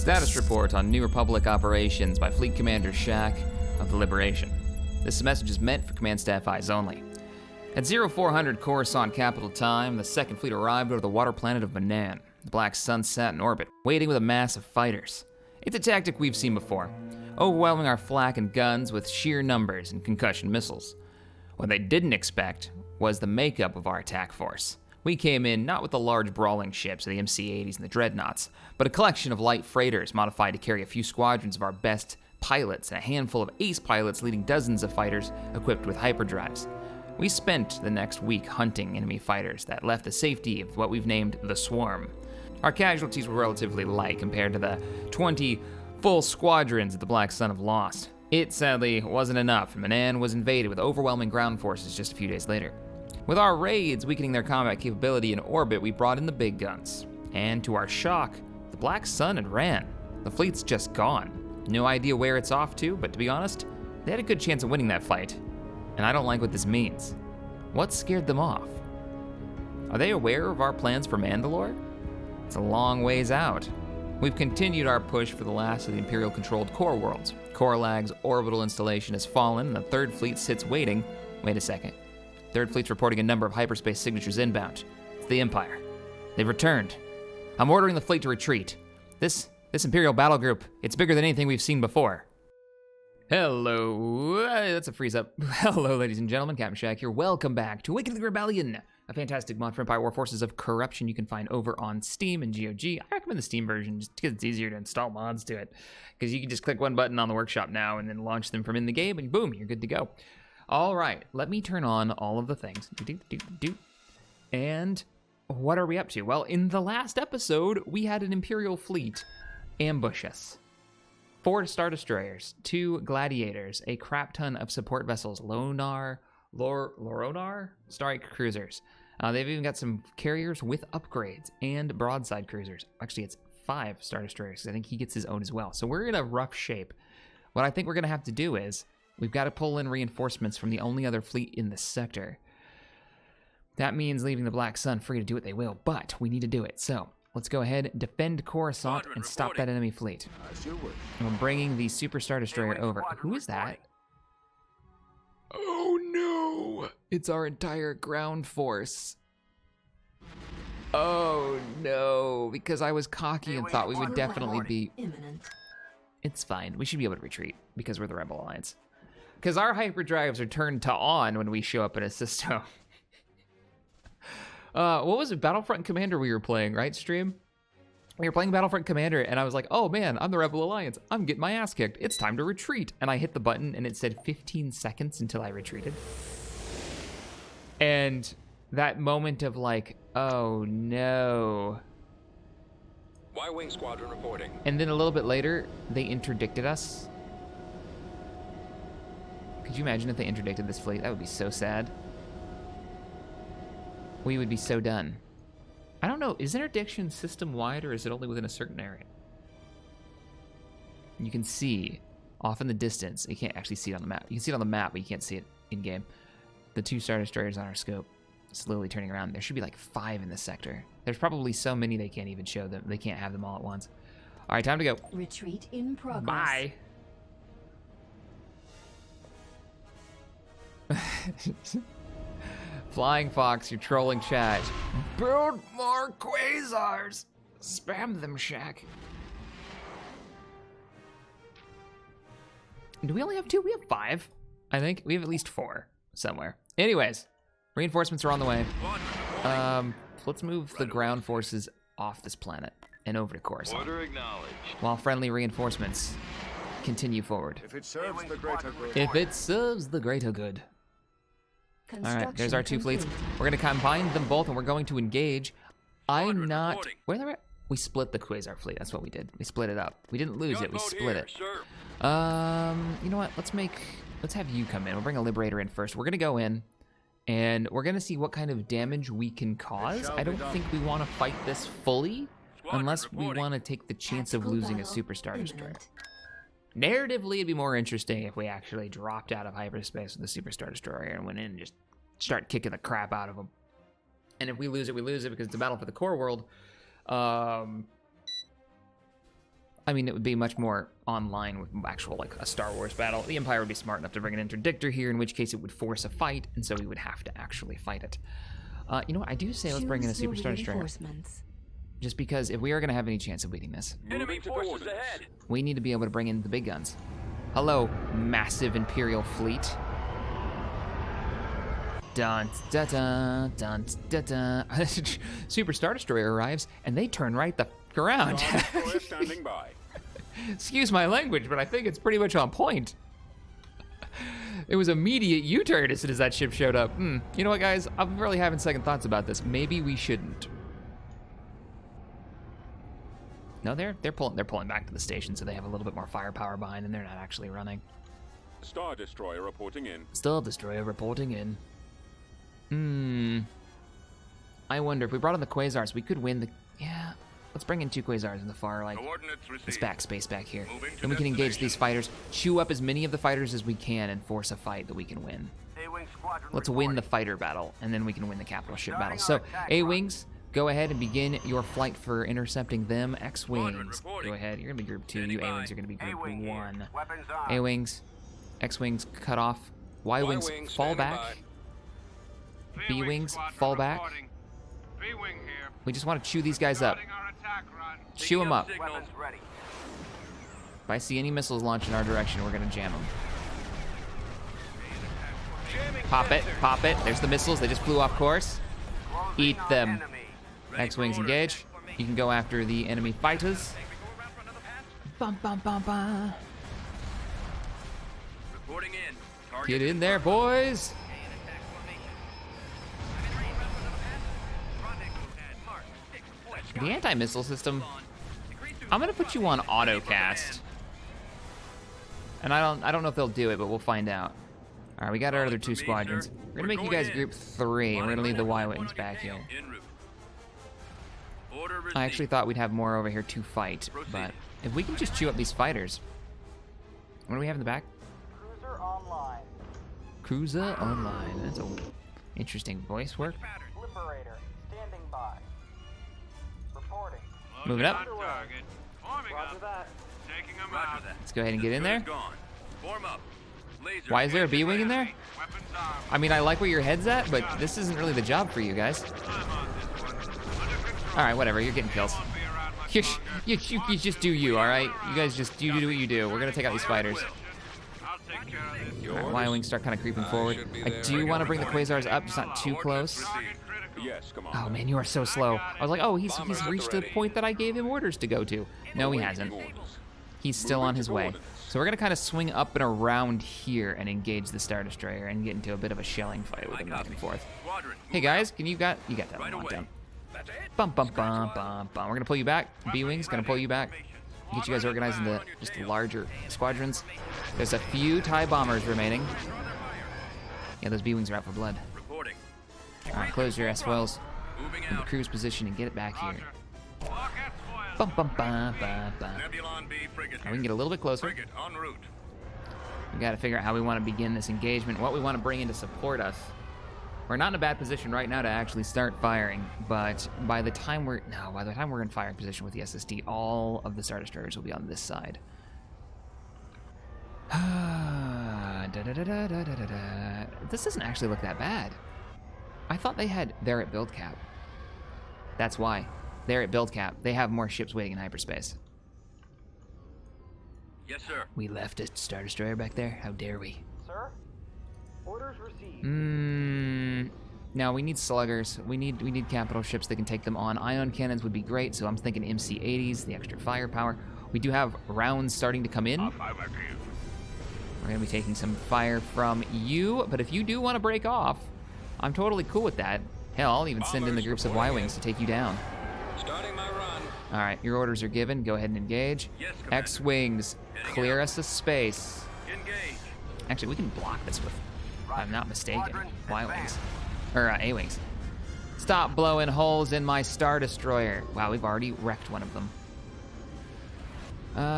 Status report on New Republic operations by Fleet Commander Shaq of the Liberation. This message is meant for command staff eyes only. At 0400 Coruscant Capital Time, the Second Fleet arrived over the water planet of Manan. The Black Sun sat in orbit, waiting with a mass of fighters. It's a tactic we've seen before, overwhelming our flak and guns with sheer numbers and concussion missiles. What they didn't expect was the makeup of our attack force. We came in not with the large brawling ships of the MC-80s and the Dreadnoughts, but a collection of light freighters modified to carry a few squadrons of our best pilots and a handful of ace pilots leading dozens of fighters equipped with hyperdrives. We spent the next week hunting enemy fighters that left the safety of what we've named the Swarm. Our casualties were relatively light compared to the 20 full squadrons that the Black Sun have lost. It sadly wasn't enough, and Manan was invaded with overwhelming ground forces just a few days later. With our raids weakening their combat capability in orbit, we brought in the big guns. And to our shock, the Black Sun had ran. The fleet's just gone. No idea where it's off to, but to be honest, they had a good chance of winning that fight. And I don't like what this means. What scared them off? Are they aware of our plans for Mandalore? It's a long ways out. We've continued our push for the last of the Imperial-controlled core worlds. Corlag's orbital installation has fallen, and the Third Fleet sits waiting. Wait a second. Third Fleet's reporting a number of hyperspace signatures inbound. It's the Empire. They've returned. I'm ordering the fleet to retreat. This Imperial battle group, it's bigger than anything we've seen before. Hello, that's a freeze up. Hello, ladies and gentlemen, Captain Shaq here. Welcome back to Awakening the Rebellion, a fantastic mod for Empire War Forces of Corruption you can find over on Steam and GOG. I recommend the Steam version just because it's easier to install mods to it, because you can just click one button on the workshop now and then launch them from in the game, and boom, you're good to go. All right, let me turn on all of the things. And what are we up to? Well, in the last episode, we had an Imperial fleet ambush us. 4 Star Destroyers, 2 Gladiators, a crap ton of support vessels, Loronar Starike cruisers. They've even got some carriers with upgrades and broadside cruisers. Actually, it's 5 Star Destroyers, because I think he gets his own as well. So we're in a rough shape. What I think we're going to have to do is we've got to pull in reinforcements from the only other fleet in this sector. That means leaving the Black Sun free to do what they will, but we need to do it. So let's go ahead, defend Coruscant, and stop that enemy fleet. And we're bringing the Super Star Destroyer over. Who is that? Oh no! It's our entire ground force. Oh no, because I was cocky and thought we would definitely be... It's fine, we should be able to retreat because we're the Rebel Alliance. Because our hyperdrives are turned to on when we show up in a system. What was it, Battlefront Commander we were playing, right, stream? We were playing Battlefront Commander, and I was like, oh man, I'm the Rebel Alliance. I'm getting my ass kicked. It's time to retreat. And I hit the button, and it said 15 seconds until I retreated. And that moment of like, oh no. Y-Wing Squadron reporting. And then a little bit later, they interdicted us. Could you imagine if they interdicted this fleet? That would be so sad. We would be so done. I don't know, is interdiction system-wide or is it only within a certain area? You can see off in the distance, you can't actually see it on the map. You can see it on the map, but you can't see it in-game. The 2 Star Destroyers on our scope, slowly turning around. There should be like 5 in this sector. There's probably so many they can't even show them. They can't have them all at once. All right, time to go. Retreat in progress. Bye. Flying Fox, you're trolling chat. Build more quasars. Spam them, Shaq. Do we only have 2? We have 5. I think we have at least 4 somewhere. Anyways, reinforcements are on the way. Let's move the ground forces off this planet and over to Coruscant. Order acknowledged. While friendly reinforcements continue forward. If it serves the greater good. If it serves the greater good. All right, there's our 2 fleets. We're going to combine them both, and we're going to engage. I'm not... reporting. Where are they at? We split the Quasar fleet. That's what we did. We split it up. We didn't lose it. We Gunboat split here, it. sir. You know what? Let's have you come in. We'll bring a Liberator in first. We're going to go in, and we're going to see what kind of damage we can cause. I don't think we want to fight this fully, unless we want to take the chance of losing a Super Star Destroyer. Narratively, it'd be more interesting if we actually dropped out of hyperspace with the Super Star Destroyer and went in and just start kicking the crap out of them. And if we lose it, we lose it because it's a battle for the core world. I I mean, it would be much more online with actual, like, a Star Wars battle. The Empire would be smart enough to bring an interdictor here, in which case it would force a fight, and so we would have to actually fight it. You know what? I do say let's bring in a Super Star Destroyer. Just because if we are going to have any chance of beating this, Enemy forces ahead. we need to be able to bring in the big guns. Hello, massive Imperial fleet. Dun da da dun da da. Super Star Destroyer arrives, and they turn right the f around. Star Destroyer standing by. Excuse my language, but I think it's pretty much on point. It was immediate U-turn as soon as that ship showed up. You know what, guys? I'm really having second thoughts about this. Maybe we shouldn't. No, they're pulling back to the station, so they have a little bit more firepower behind, and they're not actually running. Star Destroyer reporting in. Star Destroyer reporting in. I wonder if we brought in the quasars, we could win the. Yeah, let's bring in 2 quasars in the far, like, space back here. Then we can engage these fighters, chew up as many of the fighters as we can, and force a fight that we can win. Let's win the fighter battle, and then we can win the capital ship battle. So, A-Wings, go ahead and begin your flight for intercepting them. X-Wings, go ahead. You're gonna be group 2. You A-Wings are gonna be group 1. A-Wings, X-Wings, cut off. Y-Wings, fall back. B-Wings, fall back. We just want to chew these guys up. Chew them up. If I see any missiles launched in our direction, we're gonna jam them. Pop it, pop it. There's the missiles, they just flew off course. Eat them. X-Wings engage. You can go after the enemy fighters. Bum bum bum bum. Get in there, boys. The anti-missile system, I'm gonna put you on autocast. And I don't know if they'll do it, but we'll find out. All right, we got our other 2 squadrons. We're gonna make you guys group 3, and we're gonna leave the Y-Wings back here. I actually thought we'd have more over here to fight, but if we can just chew up these fighters. What do we have in the back? Cruiser online. Cruiser online. That's a interesting voice work. Liberator standing by. Reporting. Moving up. Roger that. Let's go ahead and get in there. Why is there a B-Wing in there? I mean, I like where your head's at, but this isn't really the job for you guys. All right, whatever. You're getting kills. You just do you, all right? You guys just do what you do. We're gonna take out these fighters. All right, Y-Wings start kind of creeping forward. I do want to bring the quasars up, just not too close. Oh man, you are so slow. I was like, oh, he's reached the point that I gave him orders to go to. No, he hasn't. He's still on his way. So we're gonna kind of swing up and around here and engage the Star Destroyer and get into a bit of a shelling fight with him back and forth. Hey guys, you got that one locked down. Bum bum bum bum bum. We're gonna pull you back. B-Wings gonna pull you back. Get you guys organized into just larger squadrons. There's a few TIE bombers remaining. Yeah, those B-Wings are out for blood. All right, close your S-foils into cruise position and get it back here. Bum bum bum bum bum. We can get a little bit closer. We got to figure out how we want to begin this engagement, what we want to bring in to support us. We're not in a bad position right now to actually start firing, but by the time we're in firing position with the SSD, all of the Star Destroyers will be on this side. This doesn't actually look that bad. I thought they're at build cap. That's why. They're at build cap. They have more ships waiting in hyperspace. Yes, sir. We left a Star Destroyer back there. How dare we? Sir? Orders received. No, we need sluggers. We need capital ships that can take them on. Ion cannons would be great, so I'm thinking MC-80s, the extra firepower. We do have rounds starting to come in. We're going to be taking some fire from you, but if you do want to break off, I'm totally cool with that. Hell, I'll even send in the groups of Y-Wings to take you down. Starting my run. All right, your orders are given. Go ahead and engage. Yes, Commander. X-Wings, clear us a space. Engage. Actually, we can block this with, if I'm not mistaken, Y-Wings. Or A-Wings. Stop blowing holes in my Star Destroyer. Wow, we've already wrecked one of them.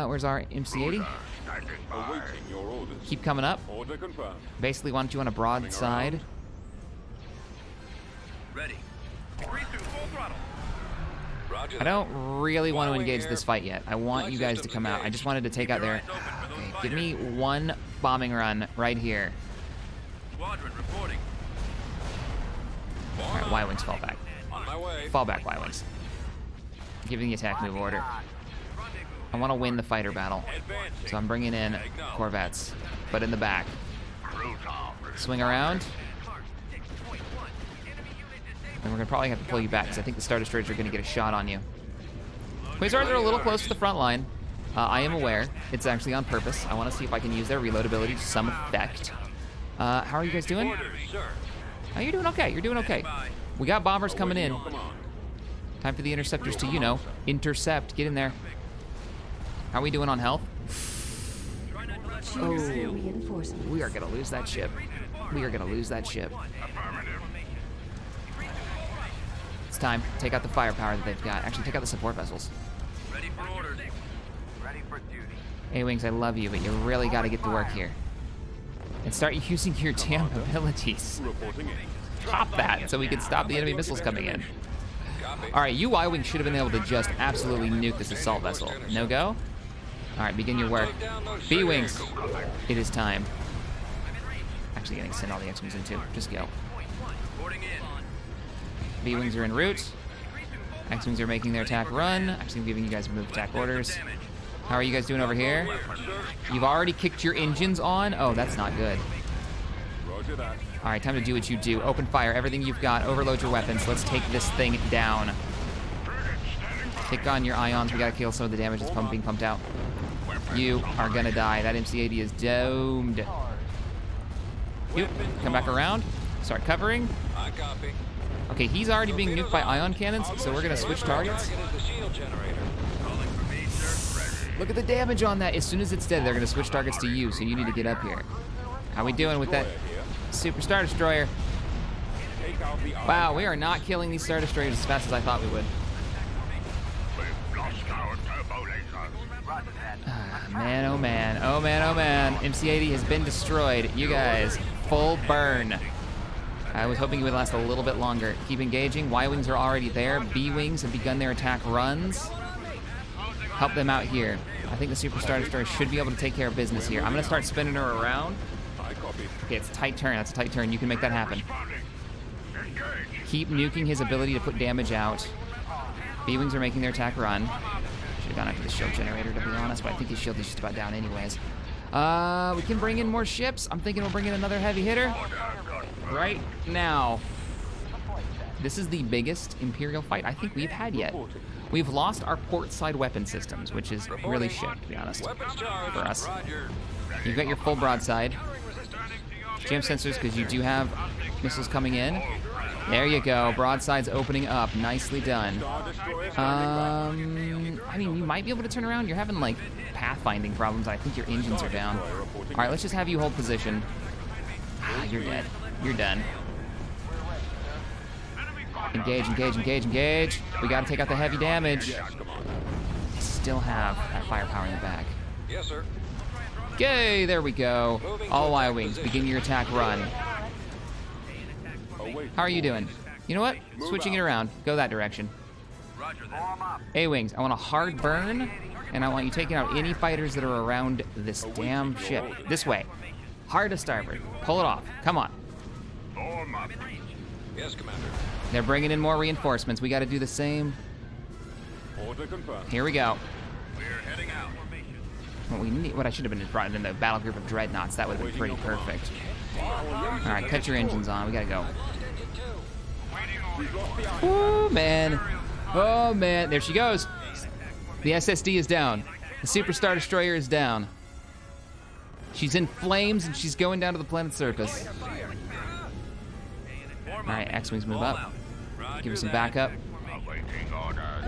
Where's our MC-80? Awaiting your orders. Keep coming up. Order confirmed. Basically, why don't you on a broadside? Ready. Increase to full throttle. Roger I don't really want to engage this fight yet. I want you guys to come out. I just wanted to take out their... Okay, give me one bombing run right here. Squadron reporting. All right, Y-Wings, fall back. On my way. Fall back, Y-Wings. Giving the attack move order. I want to win the fighter battle, Advancing. so I'm bringing in corvettes, but in the back. Swing around. And we're gonna probably have to pull you back because I think the Star Destroyers are gonna get a shot on you. Quasars are a little close to the front line. I am aware. It's actually on purpose. I want to see if I can use their reload ability to some effect. How are you guys doing? Orders, sir. Oh, you're doing okay. You're doing okay. We got bombers coming in. Come on. Time for the interceptors to, you know, intercept. Get in there. How are we doing on health? Oh, we are gonna lose that ship. We are gonna lose that ship. It's time. Take out the firepower that they've got. Actually, take out the support vessels. Ready for orders. Ready for duty. A-Wings, I love you, but you really got to get to work here. And start using your damn abilities. Reporting in. Pop that so we can stop the enemy missiles coming in. Copy. All right, you Y-Wings should have been able to just absolutely nuke this assault vessel. No go? All right, begin your work. B-Wings, it is time. Actually, getting to send all the X-Wings in too. Just go. Reporting in. B-Wings are en route. X-Wings are making their attack run. Actually, I'm giving you guys move attack orders. How are you guys doing over here? You've already kicked your engines on? Oh, that's not good. Roger that. All right, time to do what you do. Open fire, everything you've got. Overload your weapons. Let's take this thing down. Take on your ions. We gotta kill some of the damage that's being pumped out. You are gonna die. That MC-80 is domed. You come back around. Start covering. I copy. Okay, he's already being nuked by ion cannons, so we're gonna switch targets. Target is the shield generator. Calling for me, sir. Ready. Look at the damage on that. As soon as it's dead, they're gonna switch targets to you, so you need to get up here. How we doing with that Super Star Destroyer? Take out the Wow, we are not killing these Star Destroyers as fast as I thought we would. Man, oh man, oh man, oh man. MC-80 has been destroyed. You guys, full burn. I was hoping it would last a little bit longer. Keep engaging. Y-Wings are already there. B-Wings have begun their attack runs. Help them out here. I think the Super Star Destroyer should be able to take care of business here. I'm going to start spinning her around. I copy. Okay, it's a tight turn. That's a tight turn. You can make that happen. Keep nuking his ability to put damage out. B-Wings are making their attack run. Should have gone after the shield generator, to be honest, but I think his shield is just about down anyways. We can bring in more ships. I'm thinking we'll bring in another heavy hitter. Right now. This is the biggest Imperial fight I think we've had yet. We've lost our port side weapon systems, which is really shit, to be honest, Weapons charged. for us. Roger. You've got your full broadside. Jam sensors, because you do have missiles coming in. There you go. Broadside's opening up. Nicely done. Star Destroyer standing I mean, you might be able to turn around. You're having, like, pathfinding problems. I think your engines are down. All right, let's just have you hold position. Ah, you're dead. You're done. Engage, engage, engage, engage. We gotta take out the heavy damage. Yes, come on. Still have that firepower in the back. Yes, sir. Okay, there we go. All Y-Wings, begin your attack run. Await. How are you doing? You know what? Switching it around. Go that direction. Roger that. A-Wings, I want a hard burn, and I want you taking out any fighters that are around this damn ship. This way. Hard to starboard. Pull it off. Come on. Yes, Commander. They're bringing in more reinforcements. We got to do the same. Order confirmed. Here we go. We're heading out. What I should have been is brought in the battle group of dreadnoughts. That would have been pretty perfect. All right, cut your engines on. We got to go. Oh, man. Oh, man. There she goes. The SSD is down. The Super Star Destroyer is down. She's in flames, and she's going down to the planet's surface. All right, X-Wings move up. Give her some backup.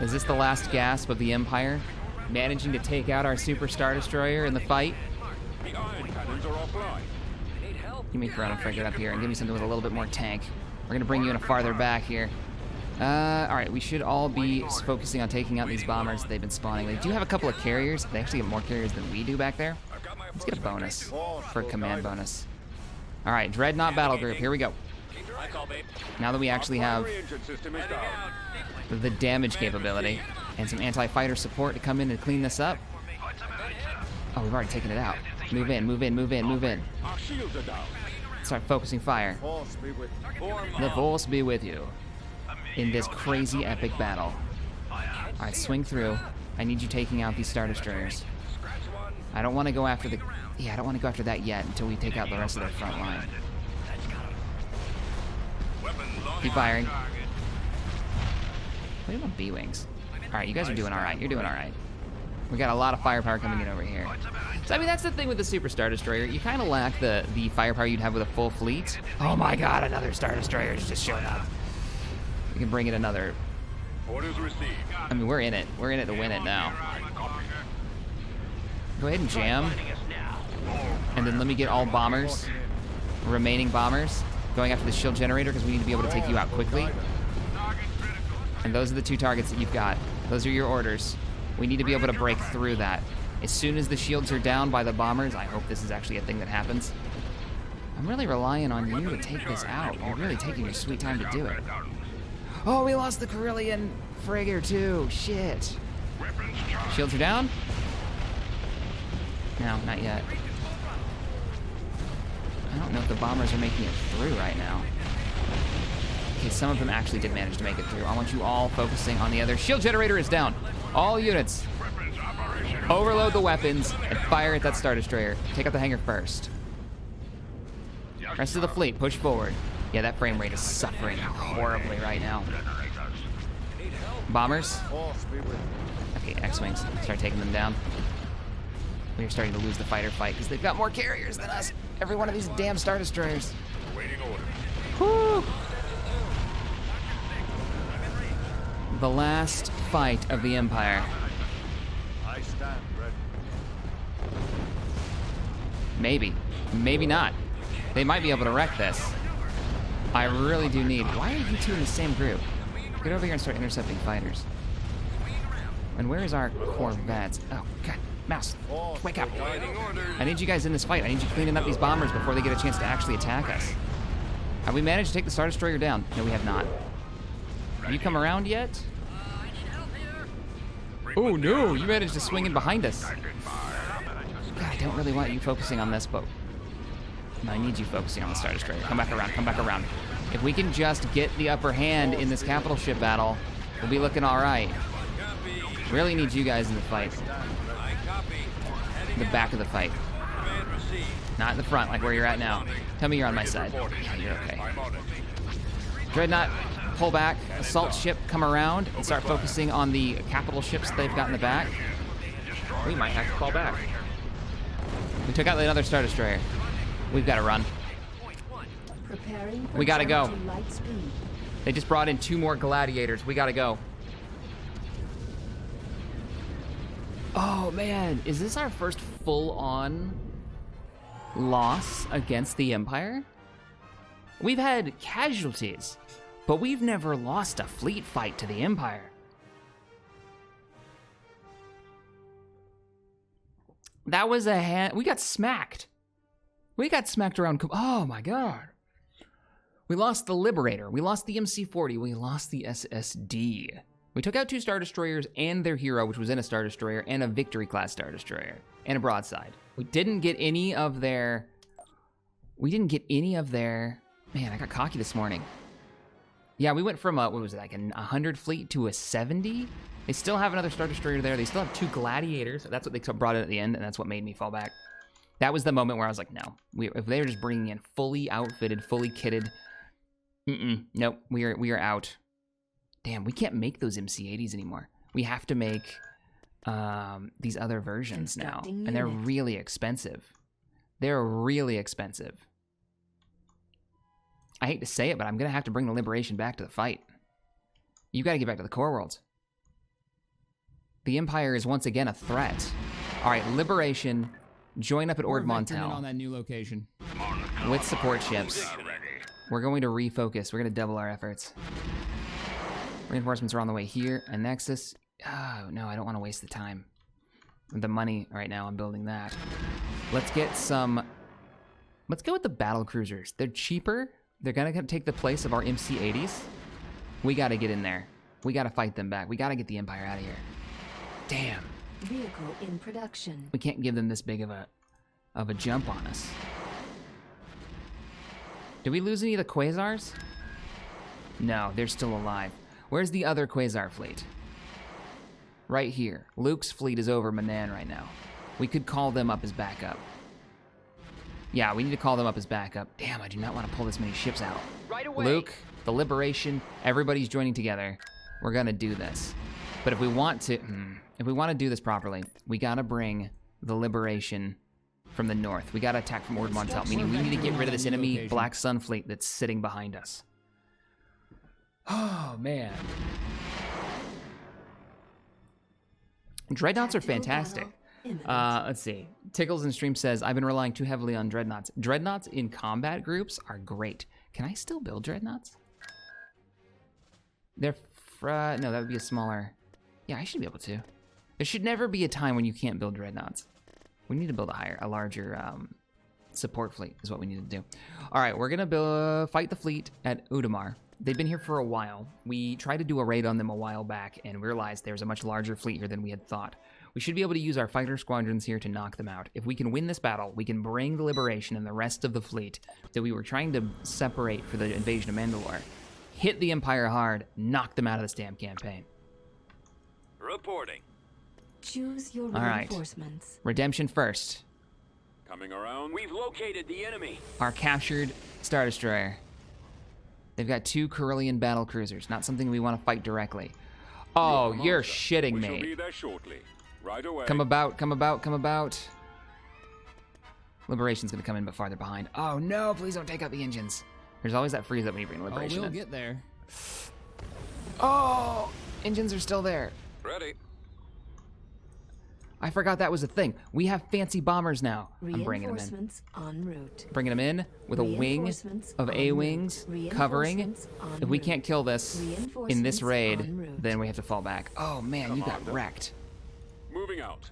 Is this the last gasp of the Empire? Managing to take out our Super Star Destroyer in the fight? The iron cannons are offline. Give me Corona Frigate up here and give me something with a little bit more tank. We're gonna bring you in a farther back here. All right, we should all be focusing on taking out these bombers that they've been spawning. They do have a couple of carriers. They actually have more carriers than we do back there. Let's get a bonus for a command bonus. All right, Dreadnought Battle Group, here we go. I call, babe. Now that we actually have Primary engine system is down. the damage capability and some anti-fighter support to come in and clean this up. Oh, we've already taken it out. Move in, move in, move in, move in. Our shields are down. Start focusing fire. Force be with The Force be with you in this crazy epic battle. Alright, swing through. I need you taking out these Star Destroyers. I don't want to go after the... Yeah, I don't want to go after that yet until we take out the rest of their front line. Keep firing. What about B-Wings? Alright, you guys are doing alright. You're doing alright. We got a lot of firepower coming in over here. So, I mean, that's the thing with the Super Star Destroyer. You kind of lack the firepower you'd have with a full fleet. Oh my god, another Star Destroyer is just showing up. We can bring in another... orders received. I mean, we're in it. We're in it to win it now. Go ahead and jam. And then let me get all bombers, remaining bombers, going after the shield generator because we need to be able to take you out quickly. And those are the 2 targets that you've got. Those are your orders. We need to be able to break through that. As soon as the shields are down by the bombers, I hope this is actually a thing that happens. I'm really relying on you to take this out. You're really taking your sweet time to do it. Oh, we lost the Carillion frigger too. Shit. Shields are down? No, not yet. I don't know if the bombers are making it through right now. Okay, some of them actually did manage to make it through. I want you all focusing on the other. Shield generator is down. All units. Overload the weapons and fire at that Star Destroyer. Take out the hangar first. Rest of the fleet, push forward. Yeah, that frame rate is suffering horribly right now. Bombers. Okay, X-Wings. Start taking them down. We are starting to lose the fighter fight because they've got more carriers than us. Every one of these damn Star Destroyers. Waiting order. Whew. The last fight of the Empire. I stand ready. Maybe. Maybe not. They might be able to wreck this. I really do need... Why are you two in the same group? Get over here and start intercepting fighters. And where is our Corvettes? Oh, God. Mouse, wake up. I need you guys in this fight. I need you cleaning up these bombers before they get a chance to actually attack us. Have we managed to take the Star Destroyer down? No, we have not. Have you come around yet? Oh, no. You managed to swing in behind us. God, I don't really want you focusing on this, but... No, I need you focusing on the Star Destroyer. Come back around. Come back around. If we can just get the upper hand in this capital ship battle, we'll be looking all right. Really need you guys in the fight. The back of the fight. Not in the front, like where you're at now. Tell me you're on my side. Yeah, you're okay. Dreadnought, pull back. Assault ship, come around and start focusing on the capital ships they've got in the back. We might have to fall back. We took out another Star Destroyer. We've got to run. We got to go. They just brought in 2 more gladiators. We got to go. Oh, man. Is this our first full-on loss against the Empire? We've had casualties, but we've never lost a fleet fight to the Empire. That was a hand... We got smacked. We got smacked around... Oh, my God. We lost the Liberator. We lost the MC-40. We lost the SSD. We took out 2 Star Destroyers and their hero, which was in a Star Destroyer, and a Victory-class Star Destroyer, and a broadside. We didn't get any of their... Man, I got cocky this morning. Yeah, we went from, what was it, like a 100 fleet to a 70? They still have another Star Destroyer there. They still have 2 Gladiators. That's what they brought in at the end, and that's what made me fall back. That was the moment where I was like, no. If they were just bringing in fully outfitted, fully kitted... Nope, we are out. Damn, we can't make those MC-80s anymore. We have to make these other versions now. And they're really expensive. They're really expensive. I hate to say it, but I'm going to have to bring the Liberation back to the fight. You got to get back to the core worlds. The Empire is once again a threat. All right, Liberation, join up at Ord Montel on that new location. with support ships. We're going to refocus. We're going to double our efforts. Reinforcements are on the way here. And Nexus. Oh, no, I don't want to waste the time. The money right now, I'm building that. Let's get some... Let's go with the battle cruisers. They're cheaper. They're going to take the place of our MC-80s. We got to get in there. We gotta fight them back. We gotta get the Empire out of here. Damn. Vehicle in production. We can't give them this big of a jump on us. Did we lose any of the Quasars? No, they're still alive. Where's the other Quasar fleet? Right here. Luke's fleet is over Manan right now. We could call them up as backup. Yeah, we need to call them up as backup. Damn, I do not want to pull this many ships out. Right away. Luke, the Liberation, everybody's joining together. We're gonna do this. But if we want to do this properly, we gotta bring the Liberation from the north. We gotta attack from Ord Mantell, meaning we need to get rid of this enemy Black Sun fleet that's sitting behind us. Oh, man. Dreadnoughts are fantastic. Let's see. Tickles in stream says, I've been relying too heavily on dreadnoughts. Dreadnoughts in combat groups are great. Can I still build dreadnoughts? They're no, that would be a smaller. Yeah, I should be able to. There should never be a time when you can't build dreadnoughts. We need to build a larger support fleet is what we need to do. All right, we're gonna fight the fleet at Udamar. They've been here for a while. We tried to do a raid on them a while back and realized there's a much larger fleet here than we had thought. We should be able to use our fighter squadrons here to knock them out. If we can win this battle, we can bring the Liberation and the rest of the fleet that we were trying to separate for the invasion of Mandalore, hit the Empire hard, knock them out of this damn campaign. Reporting. Choose your All right. reinforcements. Redemption first. Coming around. We've located the enemy. Our captured Star Destroyer. They've got 2 Carillion battle cruisers, not something we want to fight directly. Oh, you're shitting We shall be me. there shortly. Right away. Come about, come about, come about. Liberation's gonna come in but farther behind. Oh no, please don't take out the engines. There's always that freeze up when you bring Liberation in. get there. Oh, engines are still there. Ready. I forgot that was a thing. We have fancy bombers now. I'm bringing them in. Reinforcements en route. Bringing them in with a wing Reinforcements of en A-wings route. covering. Reinforcements en If we route. can't kill this in this Reinforcements raid, en route. then we have to fall back. Oh man, you got Commander. wrecked. Moving out.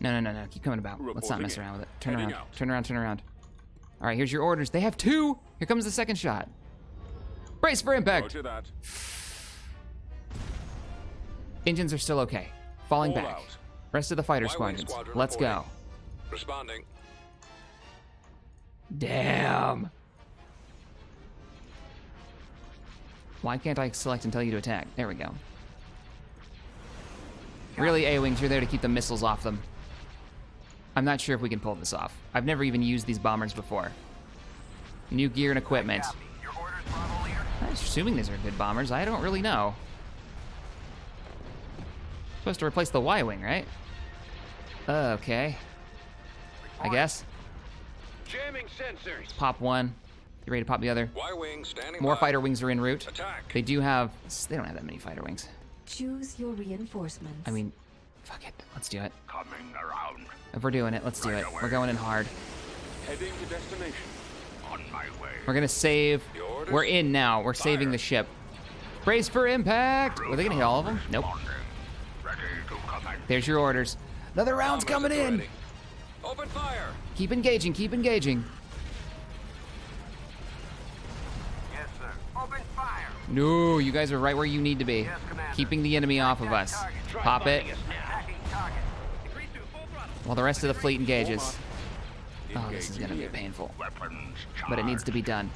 No. Keep coming about. Let's not mess Reporting in. around with it. Turn Heading around. out. Turn around. Turn around. All right, here's your orders. They have 2. Here comes the second shot. Brace for impact. Roger that. Engines are still okay. Falling All back. out. Rest of the fighter Y-wing squadrons. squadron Let's go. reporting. Responding. Damn. Why can't I select and tell you to attack? There we go. Really, A-Wings, you're there to keep the missiles off them. I'm not sure if we can pull this off. I've never even used these bombers before. New gear and equipment. Your orders, Bravo leader. I'm assuming these are good bombers. I don't really know. Supposed to replace the Y-Wing, right? Okay. I guess. Jamming sensors. Pop one. Get ready to pop the other. Y-wing standing More by. fighter wings are en route. Attack. They do have... They don't have that many fighter wings. Choose your reinforcements. I mean, fuck it. Let's do it. Coming around. If we're doing it, let's do it. We're going in hard. Heading to destination. On my way. We're gonna save. The orders? We're in now. We're saving Fire. the ship. Brace for impact. Were they gonna hit all of them? Nope. Ready to command. There's your orders. Another round's coming Bombers at the in. ready. Open fire. Keep engaging. Keep engaging. Yes, sir. Open fire. No, you guys are right where you need to be. Yes, Commander. Keeping the enemy off of us. Pop it Attacking target. Degree 2, full throttle. while the rest of the fleet engages. Oh, this is Engaging gonna be in. painful, Weapons but it needs to be done.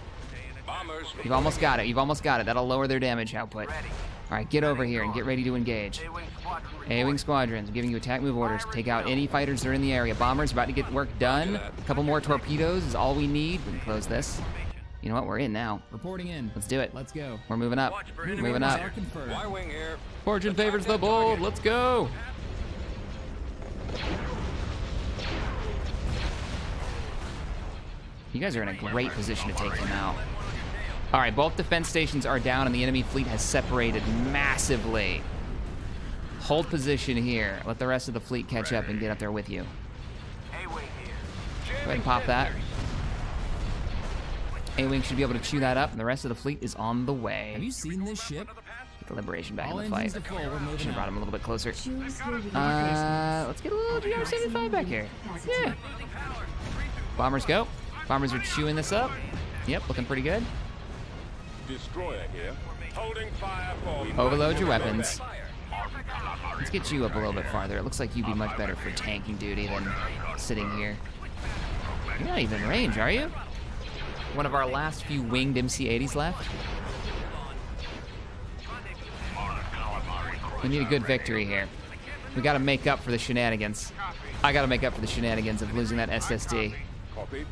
Bombers. You've almost got it. You've almost got it. That'll lower their damage output. Ready. All right, get over here and get ready to engage. A-wing squadron. A-Wing squadrons, I'm giving you attack move orders. Take out any fighters that are in the area. Bombers about to get work done. A couple more torpedoes is all we need. We can close this. You know what? We're in now. Reporting in. Let's do it. Let's go. We're moving up. Watch for We're enemy moving up. Are confirmed. Y-wing here. Fortune favors the bold. Let's go. You guys are in a great position to take him out. All right, both defense stations are down and the enemy fleet has separated massively. Hold position here. Let the rest of the fleet catch up and get up there with you. A-wing here. Go ahead and pop that. A-Wing should be able to chew that up, and the rest of the fleet is on the way. Have you seen this ship? Get the Liberation back All in the fight. engines to full. We're moving Should have brought out. him a little bit closer. Choose your reinforcements. Let's get a little GR75 back here. Capacity. Yeah. Bombers go. Bombers are chewing this up. Yep, looking pretty good. Destroyer here. Holding fire for Overload your weapons. Let's get you up a little bit farther. It looks like you'd be much better for tanking duty than sitting here. You're not even in range, are you? One of our last few winged MC-80s left. We need a good victory here. We gotta make up for the shenanigans. I gotta make up for the shenanigans of losing that SSD. Copy.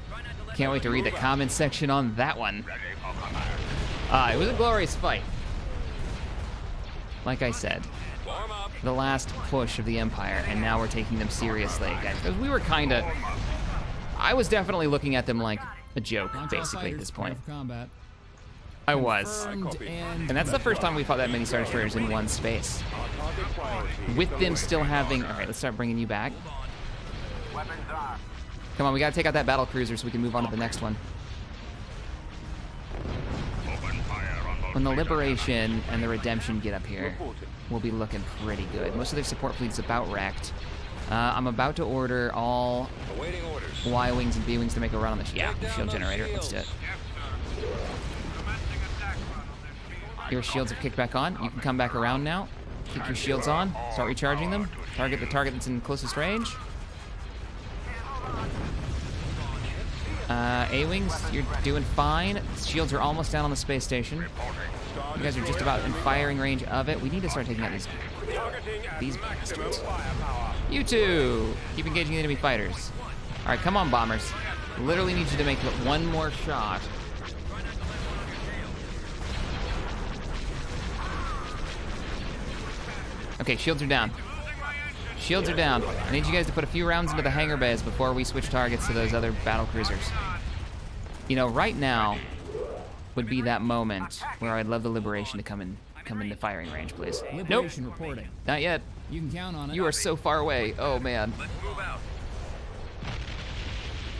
Can't wait to read the comments section on that one. It was a glorious fight. Like I said, Warm up. the last push of the Empire, and now we're taking them seriously again. Because we were kinda... I was definitely looking at them like a joke, basically, at this point. Combat. I was. Confirmed And that's the first time we fought that many Star Destroyers in one space. Our target priority. With them still having... Alright, let's start bringing you back. Weapons armed. Come on, we gotta take out that battle cruiser so we can move on to the next one. When the Liberation and the Redemption get up here, we'll be looking pretty good. Most of their support fleet's about wrecked. I'm about to order all Awaiting orders. Y-Wings and B-Wings to make a run on the shield generator. Let's do it. Your shields have kicked back on. You can come back around now. Kick your shields on. Start recharging them. Target the target that's in closest range. A-Wings, you're doing fine. Shields are almost down on the space station. You guys are just about in firing range of it. We need to start taking out these bastards. You two! Keep engaging the enemy fighters. Alright, come on, bombers. Literally need you to make one more shot. Okay, shields are down. Shields are down. I need you guys to put a few rounds into the hangar bays before we switch targets to those other battle cruisers. You know, right now would be that moment where I'd love the Liberation to come into firing range, please. Nope, Liberation reporting. not yet. You can count on it. You are so far away. Oh man.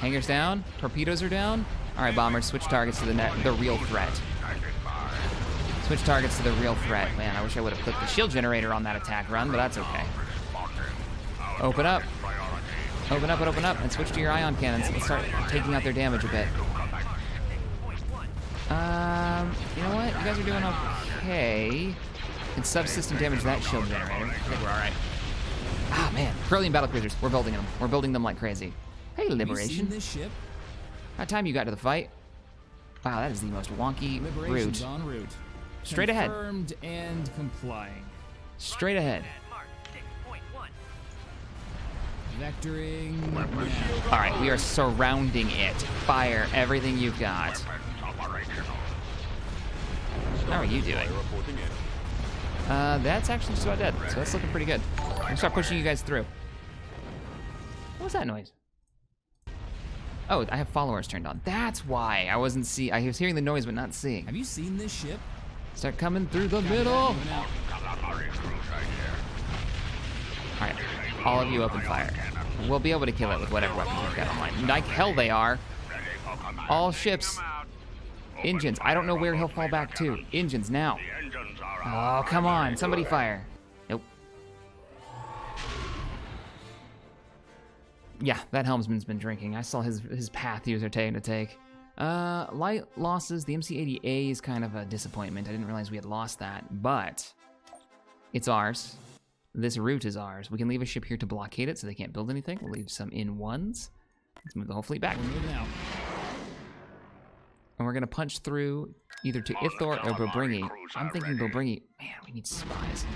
Hangars down. Torpedoes are down. All right, bombers, switch targets to the real threat. Switch targets to the real threat. Man, I wish I would have clicked the shield generator on that attack run, but that's okay. Open up. Open up and open up, and switch to your ion cannons. Let's start taking out their damage a bit. You know what? You guys are doing okay. Can subsystem damage that shield generator. I think we're all right. Ah, man. Brilliant battlecruisers. We're building them. We're building them like crazy. Hey, Have you Liberation. seen this ship? How time you got to the fight? Wow, that is the most wonky Liberation's route. en route. Straight ahead. Confirmed and complying. Straight ahead. Vectoring. now. All right, we are surrounding it. Fire everything you've got. How are you doing? Reporting in. That's actually just about dead, so that's looking pretty good. I'm gonna start pushing you guys through. What was that noise? Oh, I have followers turned on. That's why I wasn't see. I was hearing the noise but not seeing. Have you seen this ship? Start coming through the middle. Moving out. All right, all of you open fire. We'll be able to kill it with whatever weapons we've got online. Like hell they are. All ships. Engines. I don't know where he'll fall back to. Engines now. Oh, come on. Somebody fire. Nope. Yeah, that helmsman's been drinking. I saw his path he was taking to take. Light losses. The MC-80A is kind of a disappointment. I didn't realize we had lost that, but it's ours. This route is ours. We can leave a ship here to blockade it so they can't build anything. We'll leave some in ones. Let's move the whole fleet back. We're moving out. And we're gonna punch through either to Ithor or Bobringi. I'm thinking Bobringi. Man, we need spies.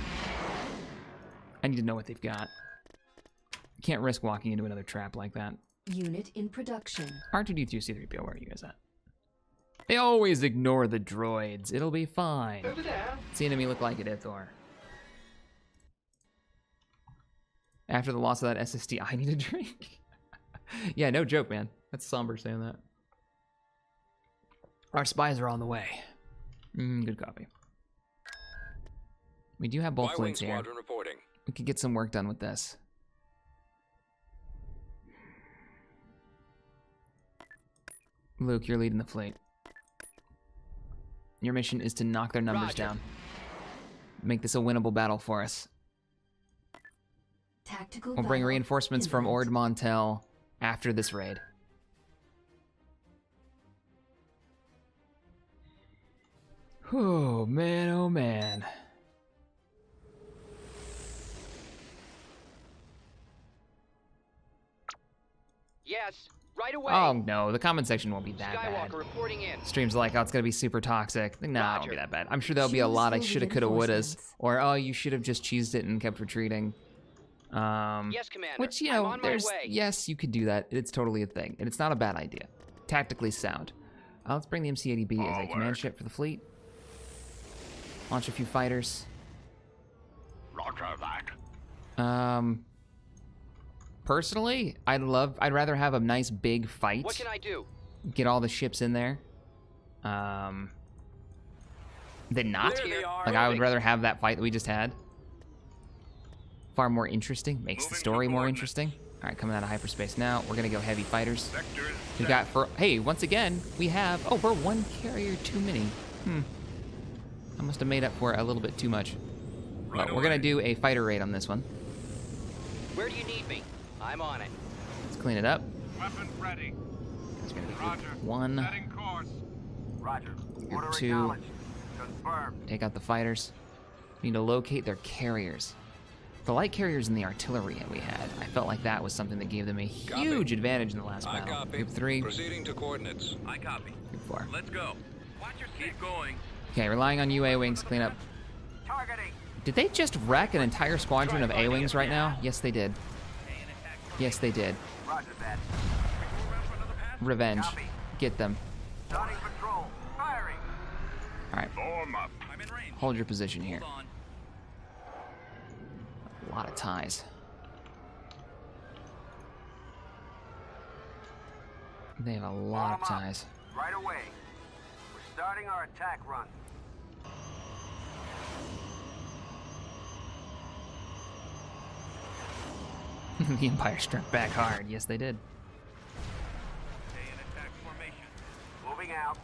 I need to know what they've got. Can't risk walking into another trap like that. Unit in production. R2D2, C3PO, where are you guys at? They always ignore the droids. It'll be fine. Over there. What's the enemy look like at Ithor? After the loss of that SSD, I need a drink. Yeah, no joke, man. That's somber saying that. Our spies are on the way. Good copy. We do have both Y-Wing fleets here. squadron reporting. We could get some work done with this. Luke, you're leading the fleet. Your mission is to knock their numbers down. Make this a winnable battle for us. Tactical We'll bring battle reinforcements from imminent. Ord Mantell after this raid. Oh man, oh man. Yes, right away. Oh no, the comment section won't be that bad. Skywalker reporting in. Streams like, oh, it's gonna be super toxic. Nah, it won't be Roger. that bad. I'm sure there'll be a Choose lot I the shoulda, coulda, wouldas, reinforcements. or oh, you should have just cheesed it and kept retreating. Yes, Commander. Which, you I'm know, on my there's, way. yes, you could do that. It's totally a thing, and it's not a bad idea. Tactically sound. Let's bring the MC-80B as a command ship for the fleet. Launch a few fighters. Roger that. Personally, I'd rather have a nice big fight. What can I do? Get all the ships in there. Than not. There they are. Like, I would rather have that fight that we just had. Far more interesting. Makes the Moving story to more coordinates. interesting. All right, coming out of hyperspace now. We're gonna go heavy fighters. Vectors. We got hey, once again, we have, oh, we're one carrier too many. I must have made up for it a little bit too much. Right But we're gonna away. do a fighter raid on this one. Where do you need me? I'm on it. Let's clean it up. Weapons ready. It's gonna be Roger. group 1. Setting course. Roger. Order 2. acknowledged. Confirmed. Take out the fighters. We need to locate their carriers. The light carriers and the artillery that we had, I felt like that was something that gave them a huge advantage in the last I battle. copy. Group 3, group Proceeding to coordinates. I copy. 4. Let's go. Watch your keep going. Okay, relying on you A-Wings, clean up. Targeting. Did they just wreck an entire squadron of A-Wings right now? Yes, they did. Stay in attack. Yes, they did. Roger that. Move around for another pass. Revenge. Copy. Get them. Starting patrol. Firing. All right, Form up. I'm in range. hold your position here. Hold on. A lot of ties. They have a lot of Form up. ties. Right away. We're starting our attack run. The Empire struck back hard. Yes, they did. Stay in attack formation. Moving out.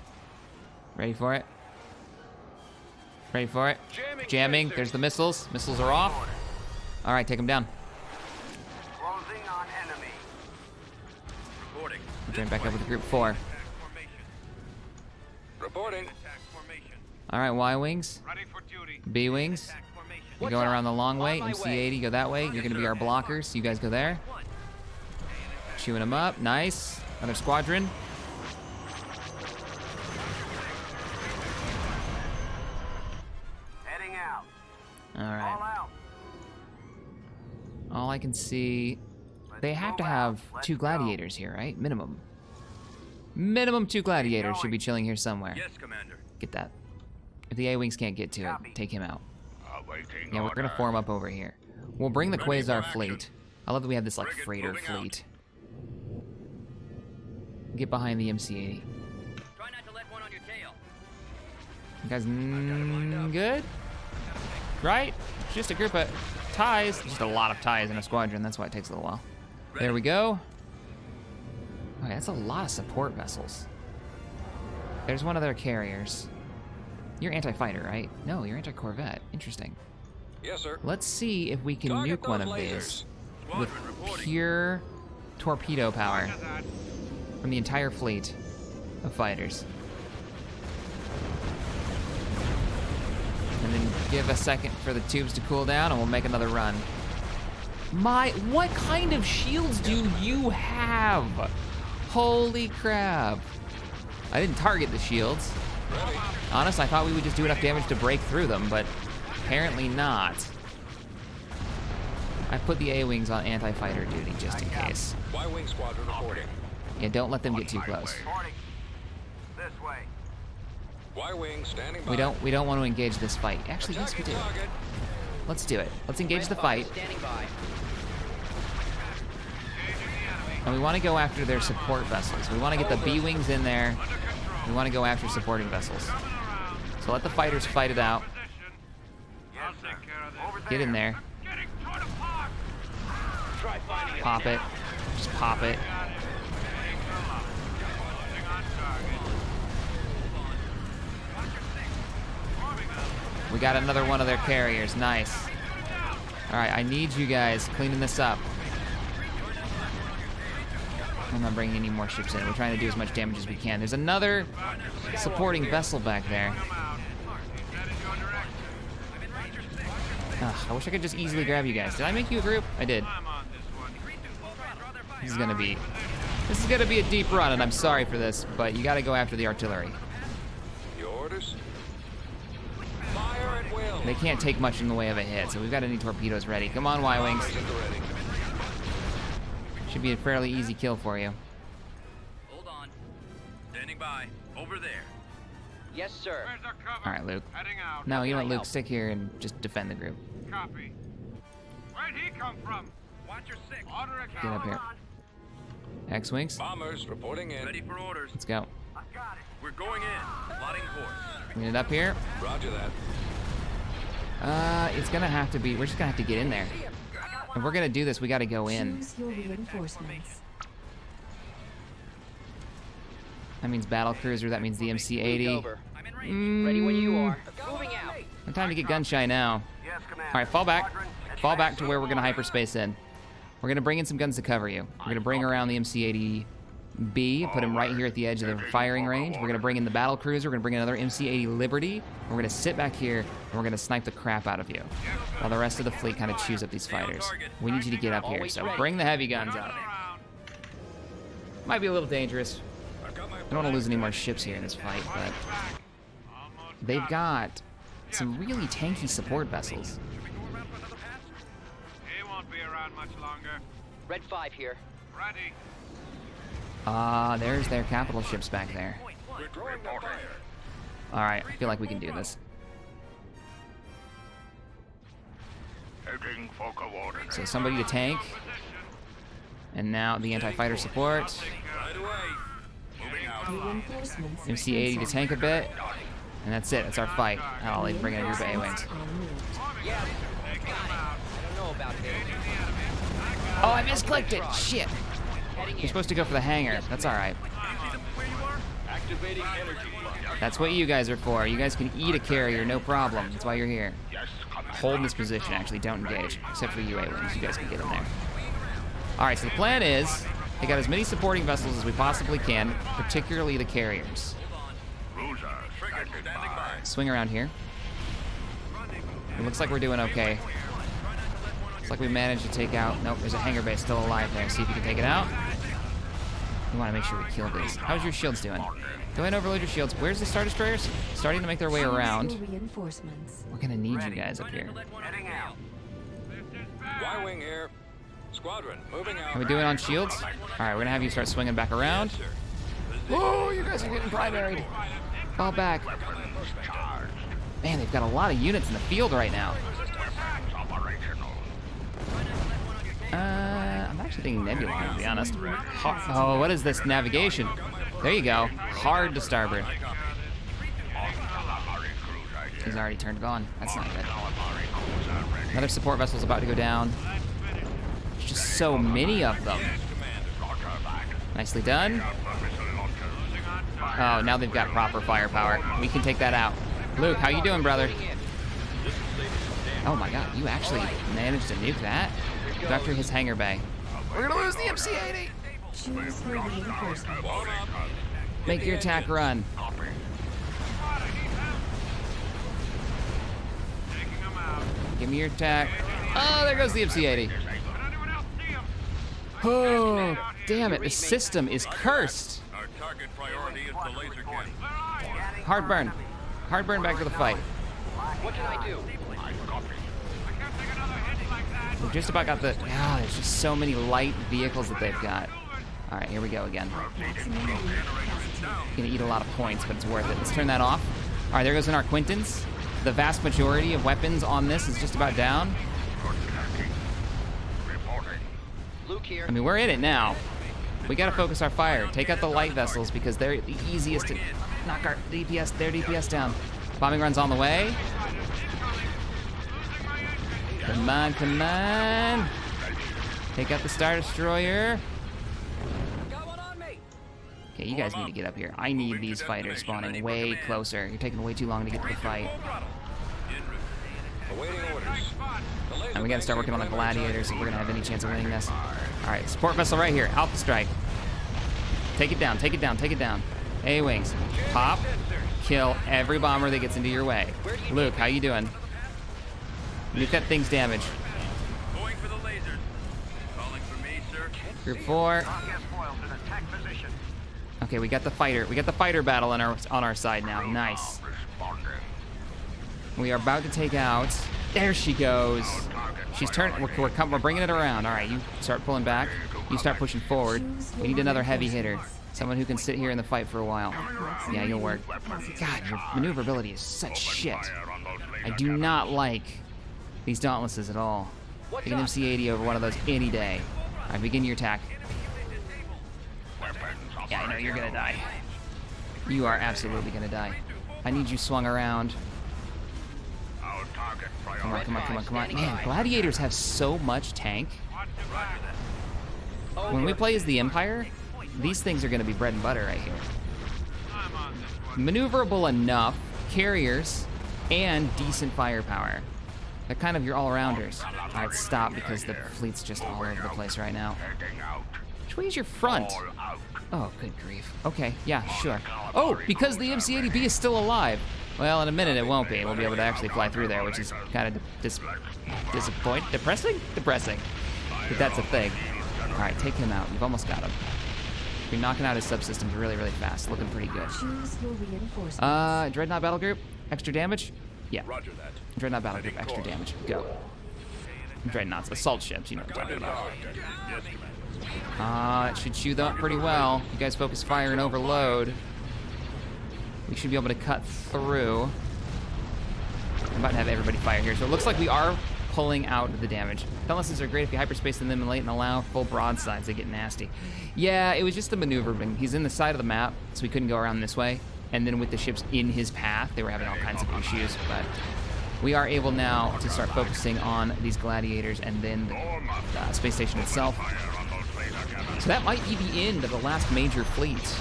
Ready for it? Ready for it? Jamming Jamming. sensors. There's the missiles. Missiles are off. All right, take them down. Closing on enemy. Reporting. Join back up with group 4. Attack formation. Reporting. Attack formation. All right, Y-Wings, Ready for duty. B-Wings. Attack formation. You're What's going up? around the long way. On my MC-80, go that way. You're going to be our blockers. You guys go there. One. Chewing them up. Nice. Another squadron. Heading out. All All right. out. All I can see, they have to have 2 gladiators here, right? Minimum. Minimum 2 gladiators should be chilling here somewhere. Yes, Commander. Get that. If the A-Wings can't get to it, Copy. take him out. Awaiting Yeah, we're gonna form up over here. We'll bring the Ready for Quasar action. fleet. I love that we have this like Frigate freighter moving out. fleet. Get behind the MC-80. Try not to let one on your tail. You guys lined up. good? Right? Just a group of ties. Just a lot of ties in a squadron. That's why it takes a little while. There we go. Okay, that's a lot of support vessels. There's one of their carriers. You're anti-fighter, right? No, you're anti-corvette. Interesting. Yes, sir. Let's see if we can Target nuke one those of lasers. these Squadron with reporting. pure torpedo power Roger that. from the entire fleet of fighters. And then give a second for the tubes to cool down and we'll make another run. What kind of shields do you have? Holy crap. I didn't target the shields. Honest, I thought we would just do enough damage to break through them, but apparently not. I put the A-Wings on anti-fighter duty just in case. Y-Wing squadron reporting. Yeah, don't let them get too close. Reporting. This way. Y-Wing standing by. We don't want to engage this fight. Actually, yes, we Attacking do. target. Let's do it. Let's engage the fight, Standing by. and we want to go after their support vessels. We want to get the B-Wings in there. We want to go after supporting vessels. So let the fighters fight it out. Yes, sir. Over there. Get in there. Try finding it. Pop it. Just pop it. We got another one of their carriers. Nice. All right, I need you guys cleaning this up. I'm not bringing any more ships in. We're trying to do as much damage as we can. There's another supporting vessel back there. Ugh, I wish I could just easily grab you guys. Did I make you a group? I did. I'm on this one. This is gonna be a deep run, and I'm sorry for this, but you gotta go after the artillery. Your orders? Fire at will. They can't take much in the way of a hit, so we've got any torpedoes ready. Come on, Y-Wings. Bombers at the ready. Should be a fairly easy kill for you. Hold on. Standing by. Over there. Yes, sir. Where's our cover? All right, Luke. Heading out. No, you know can what, I Luke? help? Stick here and just defend the group. Copy. Where'd he come from? Watch your six. Order a Get up here. X-Wings, Bombers reporting in. Ready for orders. let's go. I got it. We're going in. Plotting course. Bring it up here. Roger that. It's gonna have to be, we're just gonna have to get in there. If we're gonna do this, we gotta go in. Choose your reinforcements. That means battle cruiser, that means the Moved MC-80. over. Ready when you are. Moving out. No time to get gun shy now. Yes, Commander. All right, fall back. Fall back to where we're gonna hyperspace in. We're gonna bring in some guns to cover you. We're gonna bring around the MC-80B, put him right here at the edge of the firing range. We're gonna bring in the battle cruiser. We're gonna bring another MC-80 Liberty. And we're gonna sit back here and we're gonna snipe the crap out of you, while the rest of the fleet kind of chews up these fighters. We need you to get up here, Always so ready. bring the heavy guns up. Might be a little dangerous. I've got my I don't want to lose any more ships here in this fight, but they've got some really tanky support vessels. Should we go around for another pass? He won't be around much longer. Red 5 here. Ready. There's their capital ships back there. We're drawing the fire. All right, I feel like we can do this. So somebody to tank, and now the anti-fighter support. Right away. Moving out. Reinforcements. MC-80 to tank a bit, and that's it. That's our fight. Oh, they bring in a group of A-wings. Yeah. I don't know about this. Oh, I misclicked it. Shit. Heading You're in. supposed to go for the hangar. That's all right. Activating energy plug. That's what you guys are for. You guys can eat a carrier, no problem. That's why you're here. Hold this position, actually. Don't engage. Except for you A-wings. You guys can get in there. All right, so the plan is take out as many supporting vessels as we possibly can, particularly the carriers. Frigate standing by. Swing around here. It looks like we're doing okay. Looks like we managed to take out... Nope, there's a hangar base still alive there. See if you can take it out. We want to make sure we kill these. How's your shields doing? Go ahead and overload your shields. Where's the Star Destroyers? Starting to make their way Choose around. your reinforcements. We're gonna need you guys up here. Heading out. Y-wing here. Squadron moving out. Can we do it on shields? All right, we're gonna have you start swinging back around. Yes, sir. Oh, you guys are getting primaried. Fall back. Man, they've got a lot of units in the field right now. I'm actually thinking Nebula, to be honest. Oh, what is this navigation? There you go. Hard to starboard. He's already turned it on. That's not good. Another support vessel's about to go down. There's just so many of them. Nicely done. Oh, now they've got proper firepower. We can take that out. Luke, how you doing, brother? Oh my god, you actually managed to nuke that? Vector his hangar bay. We're gonna lose the MC-80! Choose your reinforcements. Make your attack run. Taking them out. Give me your attack. Oh, there goes the MC-80. Can anyone else see him? Oh, damn it. The system is cursed. Our target priority is the laser cannon. Where are you? Hard burn. Hard burn back to the fight. What can I do? I can't take another hit like that. We've just about got the... Ah, there's just so many light vehicles that they've got. All right, here we go again. Maximum unit capacity. Gonna eat a lot of points, but it's worth it. Let's turn that off. All right, there goes in our Quintons. The vast majority of weapons on this is just about down. Luke here. I mean, we're in it now. We gotta focus our fire. Take out the light vessels because they're the easiest to knock our DPS, their DPS down. Bombing run's on the way. Come on, come on. Take out the Star Destroyer. Okay, you guys need to get up here. I need these fighters spawning way closer. You're taking way too long to get to the fight. Awaiting orders. The laser And we gotta start working on the gladiators if we're gonna have any chance of winning this. Alright, support vessel right here. Alpha strike. Take it down, take it down, take it down. A-wings. Pop. Kill every bomber that gets into your way. Luke, how you doing? Nuke that thing's damage. Going for the lasers. Calling for me, sir. Group 4. Broadcast foils in attack position. Okay, we got the fighter. We got the fighter battle on our side now. Nice. We are about to take out. There she goes. She's turning. We're bringing it around. All right, you start pulling back. You start pushing forward. We need another heavy hitter. Someone who can sit here in the fight for a while. Yeah, you'll work. God, your maneuverability is such shit. I do not like these dauntlesses at all. Take an MC-80 over one of those any day. All right, begin your attack. Yeah, I know you're gonna die. You are absolutely gonna die. I need you swung around. Come on, come on, come on, come on. Man, gladiators have so much tank. When we play as the Empire, these things are gonna be bread and butter right here. Maneuverable enough, carriers, and decent firepower. They're kind of your all-rounders. All right, stop because the fleet's just all over the place right now. Which way is your front? Oh, good grief. Okay, yeah, sure. Oh, because the MC-80B is still alive. Well, in a minute it won't be. We'll be able to actually fly through there, which is kind of depressing? Depressing. But that's a thing. All right, take him out. You've almost got him. You're knocking out his subsystems really, really fast. Looking pretty good. Choose your reinforcements. Dreadnought battle group, extra damage? Yeah. Roger that. Dreadnought battle group, extra damage. Go. Dreadnoughts, assault ships, you know what I'm talking about. It should chew them up pretty well. You guys focus fire and overload. We should be able to cut through. I'm about to have everybody fire here. So it looks like we are pulling out the damage. Dauntlesses are great if you hyperspace them in late and allow full broadsides. They get nasty. Yeah, it was just the maneuvering. He's in the side of the map, so we couldn't go around this way. And then with the ships in his path, they were having all kinds of issues. But we are able now to start focusing on these gladiators and then the space station itself. So that might be the end of the last major fleet.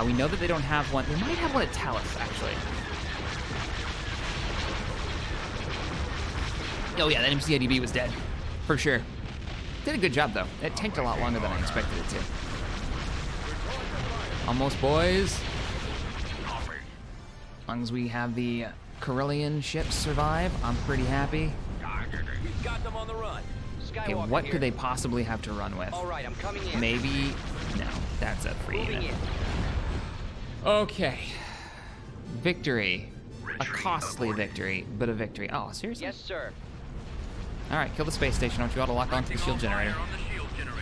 We know that they don't have one. They might have one at Talos, actually. Oh yeah, that MC-80B was dead, for sure. Did a good job though. It tanked a lot longer than I expected it to. Almost, boys. As long as we have the Carillion ships survive, I'm pretty happy. We've got them on the run. Okay, Skywalker what here. could they possibly have to run with? All right, I'm coming in. Maybe, no, that's a free Moving unit. in. Okay. Victory. A costly victory, but a victory. Oh, seriously? Yes, sir. All right, kill the space station. I want you all to lock onto the shield generator. Fire on the shield generator.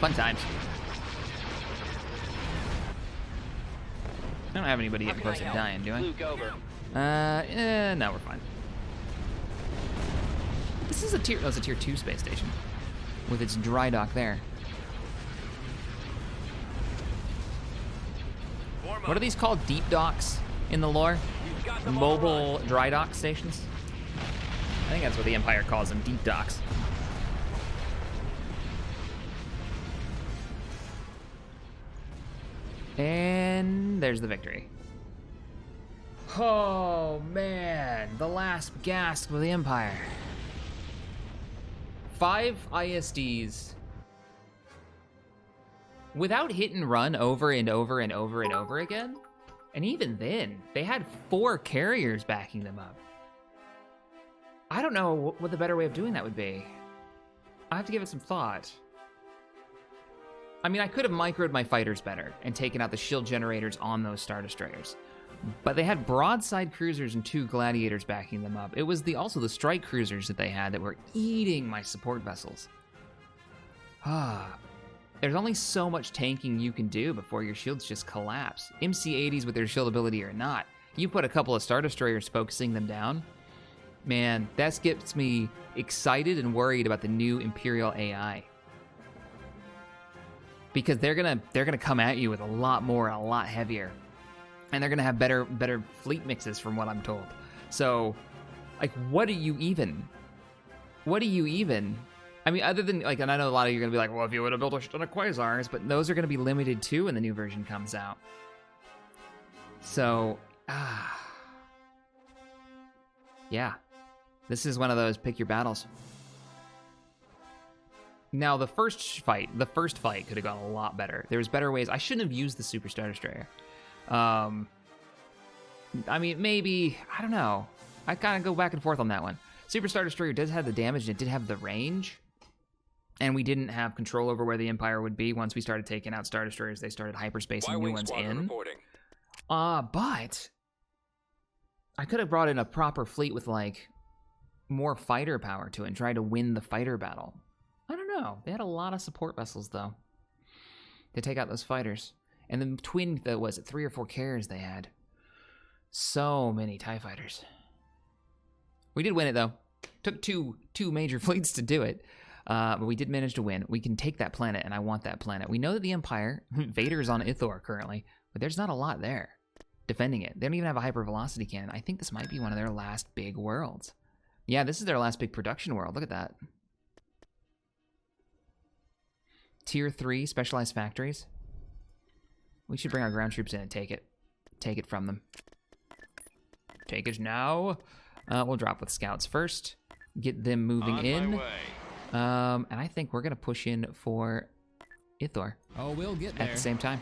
Fun times. I don't have anybody How getting can I close to help? dying, do I? Luke, over. No, we're fine. This is a tier. Oh, it's a tier 2 space station with its dry dock there. What are these called? Deep docks in the lore? We've got them on the Mobile dry dock stations? I think that's what the Empire calls them, deep docks. And there's the victory. Oh man, the last gasp of the Empire. 5 ISDs without hit and run over and over and over and over again. And even then, they had 4 carriers backing them up. I don't know what the better way of doing that would be. I have to give it some thought. I mean, I could have microed my fighters better and taken out the shield generators on those Star Destroyers. But they had broadside cruisers and 2 gladiators backing them up. It was also the strike cruisers that they had that were eating my support vessels. There's only so much tanking you can do before your shields just collapse. MC-80s with their shield ability or not. You put a couple of Star Destroyers focusing them down, man, that gets me excited and worried about the new Imperial AI. Because they're gonna come at you with a lot more and a lot heavier. And they're gonna have better fleet mixes from what I'm told. So, like, what do you even? I mean, other than, like, and I know a lot of you are gonna be like, well, if you would have built a ton of quasars, but those are gonna be limited too when the new version comes out. So, yeah. This is one of those pick your battles. Now, the first fight could have gone a lot better. There was better ways. I shouldn't have used the Super Star Destroyer. I mean, maybe, I don't know. I kind of go back and forth on that one. Super Star Destroyer does have the damage, and it did have the range. And we didn't have control over where the Empire would be. Once we started taking out Star Destroyers, they started hyperspacing new ones in. But I could have brought in a proper fleet with, like, more fighter power to it and try to win the fighter battle. I don't know. They had a lot of support vessels, though, to take out those fighters. And then between, was it 3 or 4 carriers they had? So many TIE fighters. We did win it, though. Took two major fleets to do it. But we did manage to win. We can take that planet, and I want that planet. We know that the Empire, Vader's on Ithor currently, but there's not a lot there defending it. They don't even have a hypervelocity cannon. I think this might be one of their last big worlds. Yeah, this is their last big production world. Look at that. Tier 3 specialized factories. We should bring our ground troops in and take it. Take it from them. Take it now. We'll drop with scouts first. Get them moving in. And I think we're going to push in for Ithor. Oh, we'll get there. At the same time.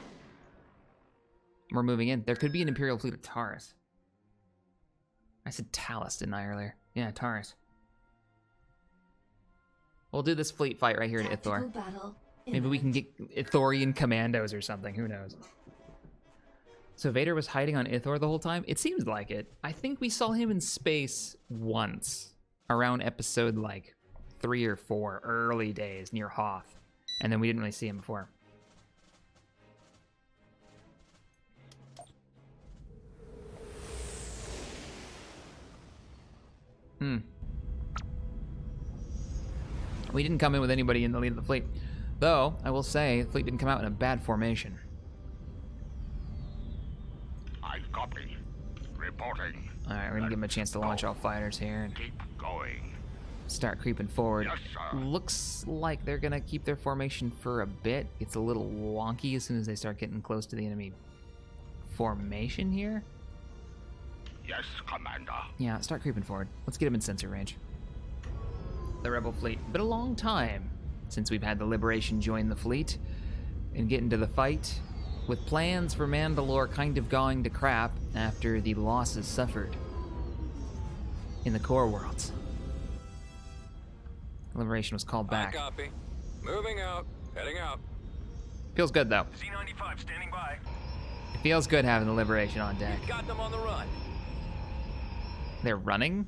We're moving in. There could be an Imperial fleet of Taurus. I said Talus, didn't I, earlier? Yeah, Taurus. We'll do this fleet fight right here in Ithor. Maybe we can get Ithorian commandos or something. Who knows? So Vader was hiding on Ithor the whole time? It seems like it. I think we saw him in space once. Around episode, like, 3 or 4, early days, near Hoth. And then we didn't really see him before. We didn't come in with anybody in the lead of the fleet. Though, I will say, the fleet didn't come out in a bad formation. I copy. Reporting. Alright, we're gonna give them a chance to launch all fighters here and Keep going. start creeping forward. Yes, sir. Looks like they're gonna keep their formation for a bit. It's a little wonky as soon as they start getting close to the enemy formation here. Yes, Commander. Yeah, start creeping forward. Let's get them in sensor range. The Rebel fleet. Been a long time since we've had the Liberation join the fleet and get into the fight, with plans for Mandalore kind of going to crap after the losses suffered in the core worlds. Liberation was called back. Copy. Moving out. Heading out. Feels good, though. Z-95 standing by. It feels good having the Liberation on deck. Got them on the run. They're running?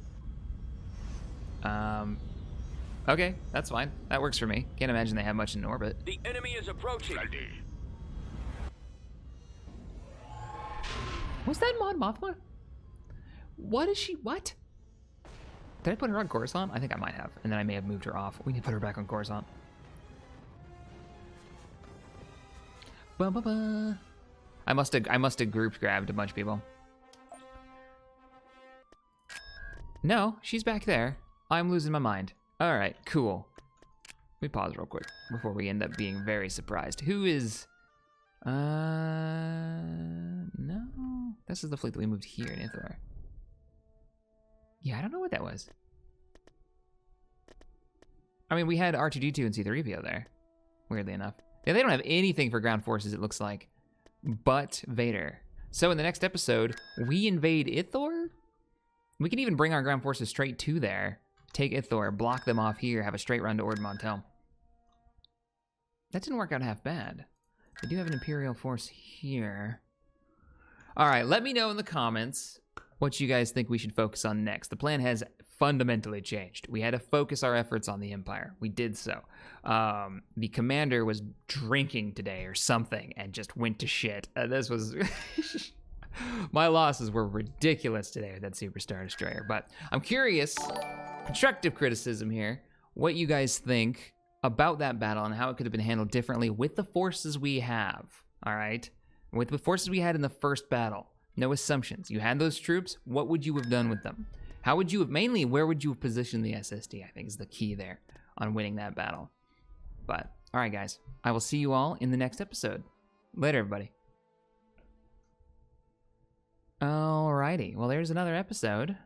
Okay, that's fine. That works for me. Can't imagine they have much in orbit. The enemy is approaching. Ready. Was that Mon Mothma? What is she? What? Did I put her on Coruscant? I think I might have. And then I may have moved her off. We need to put her back on Coruscant. Ba-ba-ba. I must have group grabbed a bunch of people. No, she's back there. I'm losing my mind. All right, cool. Let me pause real quick before we end up being very surprised. Who is... No. This is the fleet that we moved here in Ithor. Yeah, I don't know what that was. I mean, we had R2-D2 and C-3PO there, weirdly enough. Yeah, they don't have anything for ground forces, it looks like, but Vader. So in the next episode, we invade Ithor? We can even bring our ground forces straight to there, take Ithor, block them off here, have a straight run to Ord Mantell. That didn't work out half bad. They do have an Imperial force here. All right, let me know in the comments what you guys think we should focus on next. The plan has fundamentally changed. We had to focus our efforts on the Empire. We did so. The commander was drinking today or something and just went to shit. This was... My losses were ridiculous today with that Super Star Destroyer. But I'm curious, constructive criticism here, what you guys think about that battle and how it could have been handled differently with the forces we have, all right? With the forces we had in the first battle. No assumptions. You had those troops, what would you have done with them? How would you have, mainly, where would you have positioned the SSD, I think is the key there on winning that battle. But, all right, guys, I will see you all in the next episode. Later, everybody. Alrighty, well, there's another episode.